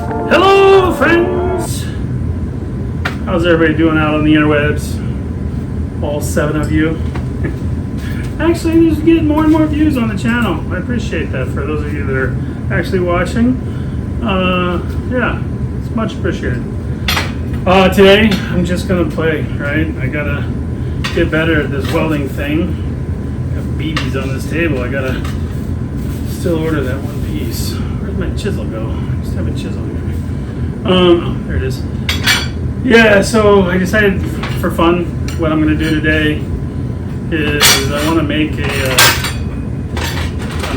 Hello, friends! How's everybody doing out on the interwebs? All 7 of you. Actually, just getting more and more views on the channel. I appreciate that for those of you that are actually watching. Yeah, it's much appreciated. Today, I'm just gonna play, right? I gotta get better at this welding thing. Got BBs on this table. I gotta still order that one piece. Where'd my chisel go? I just have a chisel here. Oh, there it is. Yeah, so I decided for fun, what I'm going to do today is I want to make a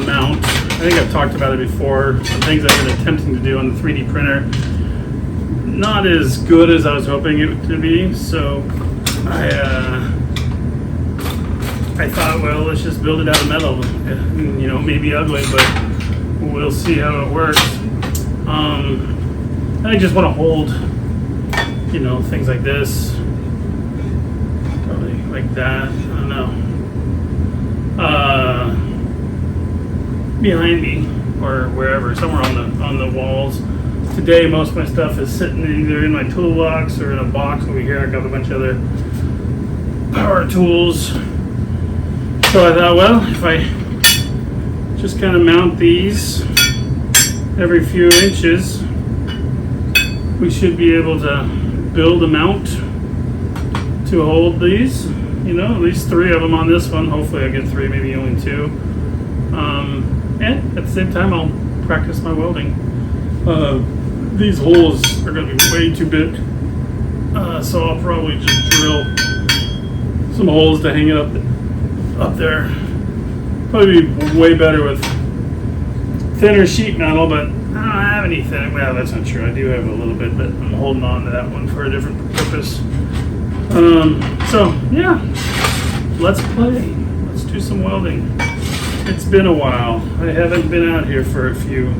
mount. I think I've talked about it before. Some things I've been attempting to do on the 3D printer. Not as good as I was hoping it to be, so I thought, well, let's just build it out of metal. You know, maybe ugly, but we'll see how it works. I just want to hold, you know, things like this, probably like that, I don't know, behind me or wherever, somewhere on the walls. Today, most of my stuff is sitting either in my toolbox or in a box over here. I got a bunch of other power tools. So I thought, well, if I just kind of mount these every few inches, we should be able to build a mount to hold these, you know, at least 3 of them on this one. Hopefully I get 3, maybe only 2. And at the same time, I'll practice my welding. These holes are going to be way too big, so I'll probably just drill some holes to hang it up there. Probably be way better with thinner sheet metal, but I don't have any thin. Well, that's not true. I do have a little bit, but I'm holding on to that one for a different purpose. So yeah, let's play. Let's do some welding. It's been a while. I haven't been out here for a few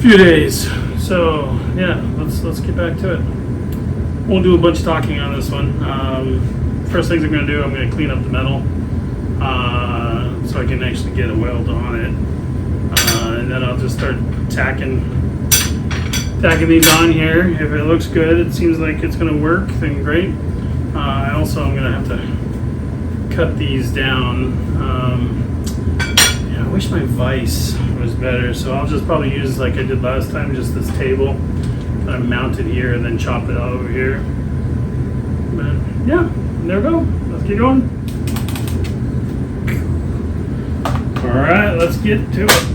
days. So yeah, let's get back to it. Won't do a bunch of talking on this one. First things I'm going to do, I'm going to clean up the metal so I can actually get a weld on it. And then I'll just start tacking these on here. If it looks good, it seems like it's going to work, then great. Also, I'm going to have to cut these down. Yeah, I wish my vise was better, so I'll just probably use, like I did last time, just this table that I mounted here and then chop it out over here. But yeah, there we go. Let's get going. All right, let's get to it.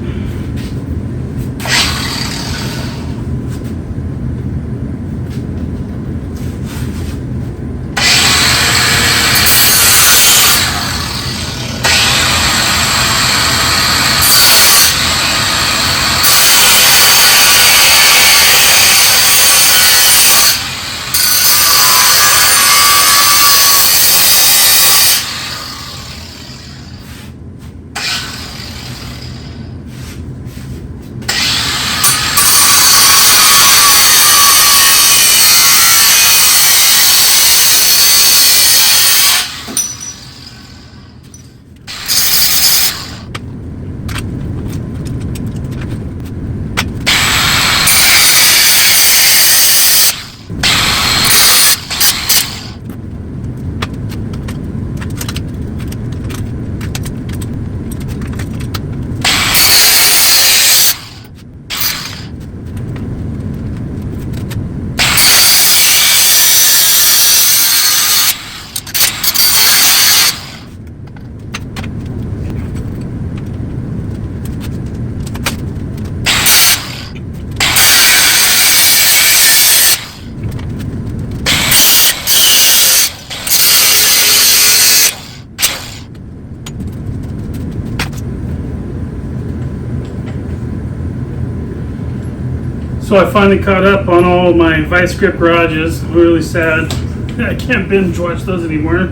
So I finally caught up on all my vice grip garages. I'm really sad. I can't binge watch those anymore.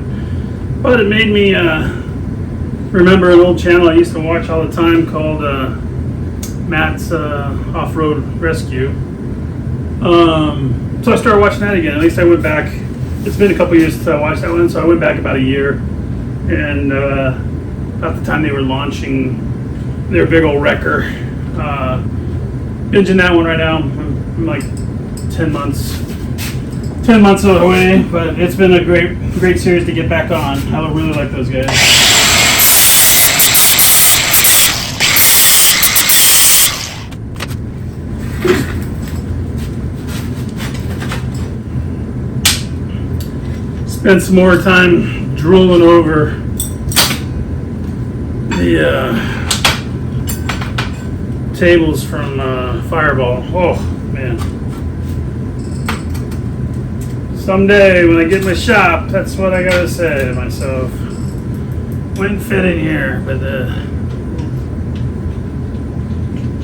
But it made me remember an old channel I used to watch all the time called Matt's Off-Road Rescue. So I started watching that again. At least I went back. It's been a couple years since I watched that one, so I went back about a year. And about the time they were launching their big old wrecker, binging that one right now. I'm like 10 months away, but it's been a great series to get back on. I really like those guys. Spent some more time drooling over the tables from Fireball. Oh man. Someday when I get my shop, that's what I gotta say to myself. Wouldn't fit in here, but the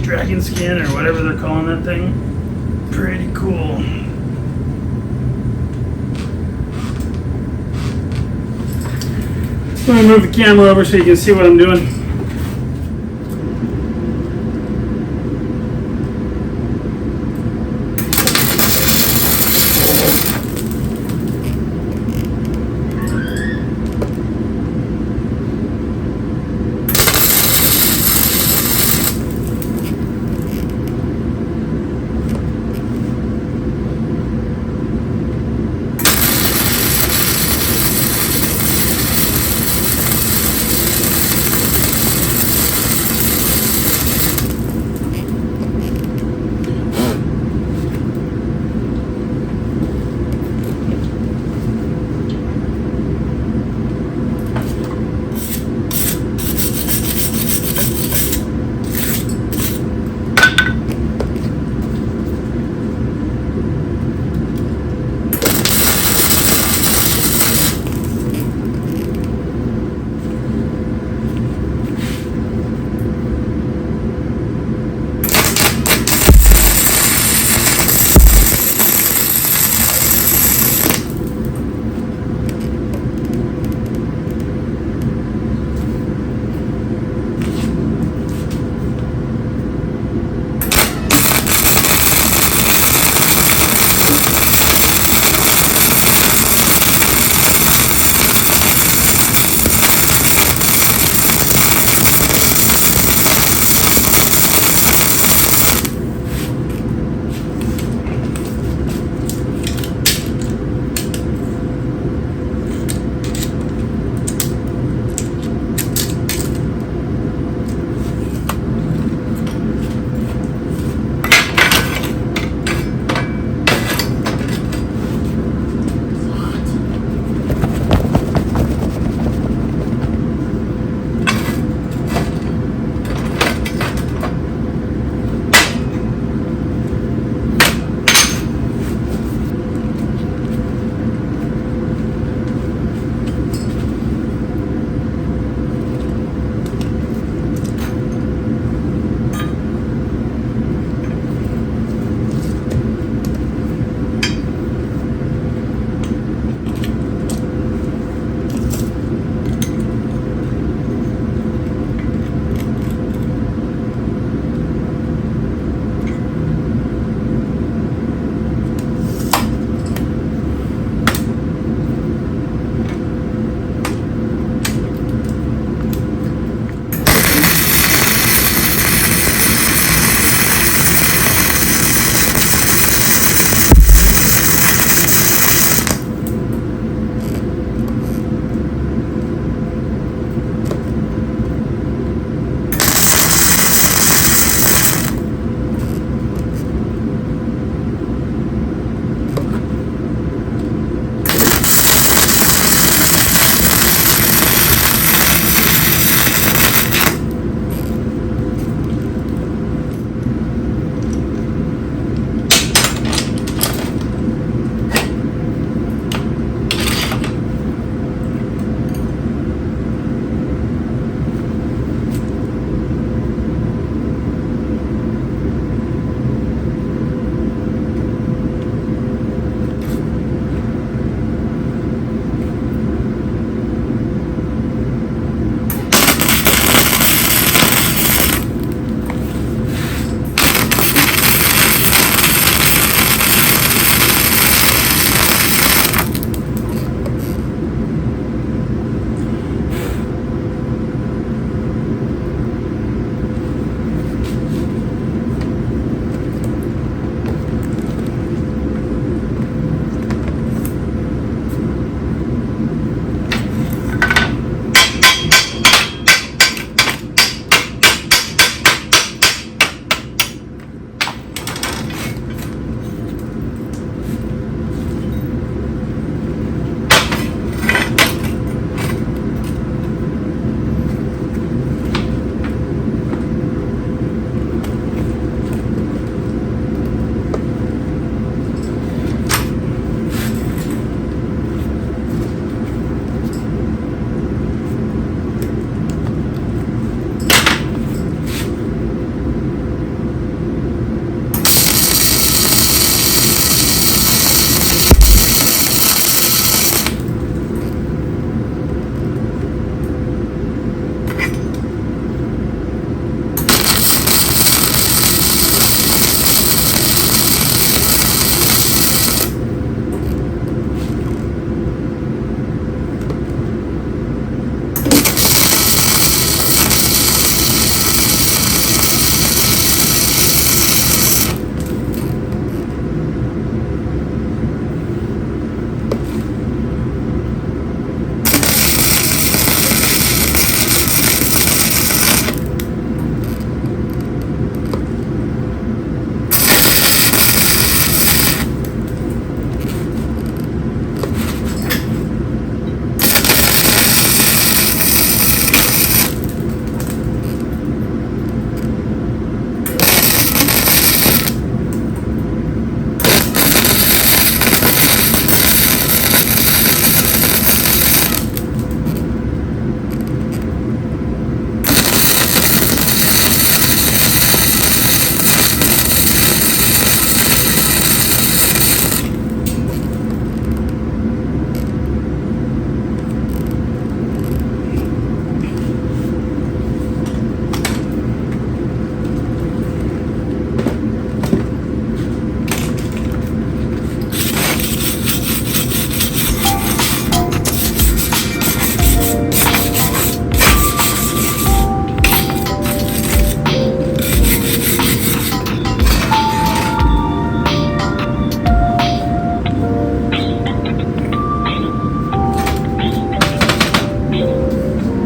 dragon skin or whatever they're calling that thing, pretty cool. I'm gonna move the camera over so you can see what I'm doing.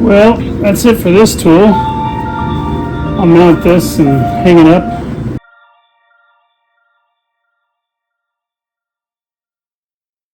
Well, that's it for this tool. I'll mount this and hang it up.